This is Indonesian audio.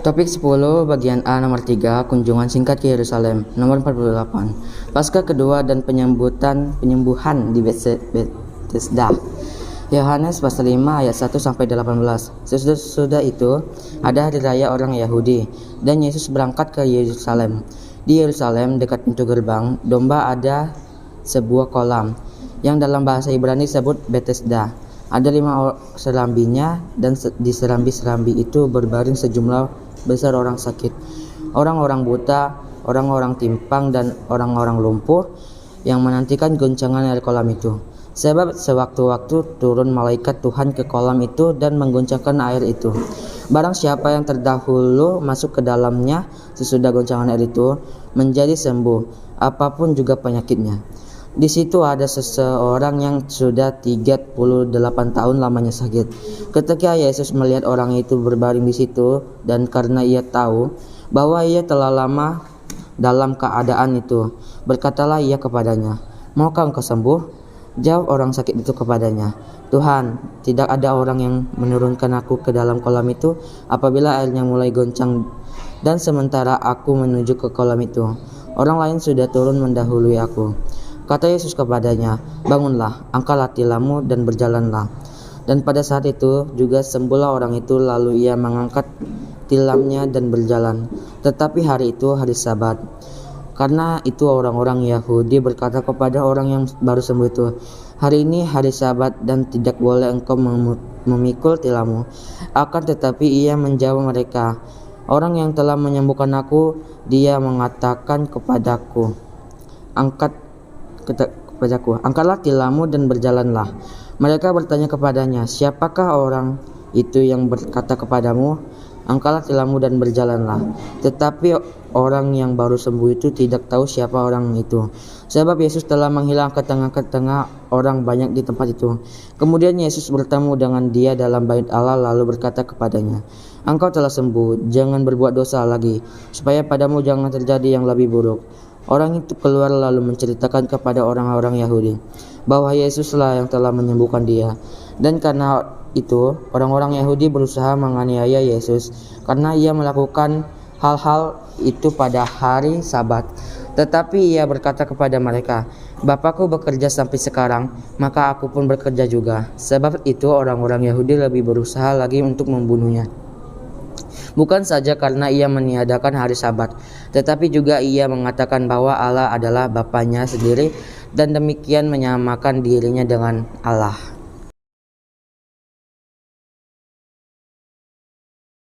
Topik 10 bagian A nomor 3 kunjungan singkat ke Yerusalem nomor 48 Paskah kedua dan penyembuhan di Bethesda. Yohanes pasal 5 ayat 1 sampai 18. Sesudah itu ada hari raya orang Yahudi dan Yesus berangkat ke Yerusalem. Di Yerusalem dekat pintu gerbang domba ada sebuah kolam yang dalam bahasa Ibrani disebut Bethesda. Ada 5 serambinya dan di serambi-serambi itu berbaring sejumlah besar orang sakit, orang-orang buta, orang-orang timpang, dan orang-orang lumpuh yang menantikan goncangan air kolam itu. Sebab sewaktu-waktu turun malaikat Tuhan ke kolam itu dan menggoncangkan air itu. Barang siapa yang terdahulu masuk ke dalamnya sesudah goncangan air itu menjadi sembuh, apapun juga penyakitnya. Di situ ada seseorang yang sudah 38 tahun lamanya sakit. Ketika Yesus melihat orang itu berbaring di situ dan karena ia tahu bahwa ia telah lama dalam keadaan itu, berkatalah ia kepadanya, "Maukah engkau sembuh?" Jawab orang sakit itu kepadanya, "Tuhan, tidak ada orang yang menurunkan aku ke dalam kolam itu apabila airnya mulai goncang, dan sementara aku menuju ke kolam itu, orang lain sudah turun mendahului aku." Kata Yesus kepadanya, "Bangunlah, angkatlah tilammu dan berjalanlah." Dan pada saat itu juga sembuhlah orang itu, lalu ia mengangkat tilamnya dan berjalan. Tetapi hari itu hari Sabat. Karena itu orang-orang Yahudi berkata kepada orang yang baru sembuh itu, "Hari ini hari Sabat dan tidak boleh engkau memikul tilammu." Akan tetapi ia menjawab mereka, "Orang yang telah menyembuhkan aku, dia mengatakan kepadaku, angkatlah tilammu dan berjalanlah." Mereka bertanya kepadanya, "Siapakah orang itu yang berkata kepadamu, angkatlah tilammu dan berjalanlah?" Tetapi orang yang baru sembuh itu tidak tahu siapa orang itu, sebab Yesus telah menghilang ke tengah-tengah orang banyak di tempat itu. Kemudian Yesus bertemu dengan dia dalam bait Allah lalu berkata kepadanya, "Engkau telah sembuh, jangan berbuat dosa lagi, supaya padamu jangan terjadi yang lebih buruk." Orang itu keluar lalu menceritakan kepada orang-orang Yahudi bahwa Yesuslah yang telah menyembuhkan dia. Dan karena itu orang-orang Yahudi berusaha menganiaya Yesus karena ia melakukan hal-hal itu pada hari Sabat. Tetapi ia berkata kepada mereka, "Bapakku bekerja sampai sekarang, maka aku pun bekerja juga." Sebab itu orang-orang Yahudi lebih berusaha lagi untuk membunuhnya. Bukan saja karena ia meniadakan hari Sabat, tetapi juga ia mengatakan bahwa Allah adalah Bapanya sendiri dan demikian menyamakan dirinya dengan Allah.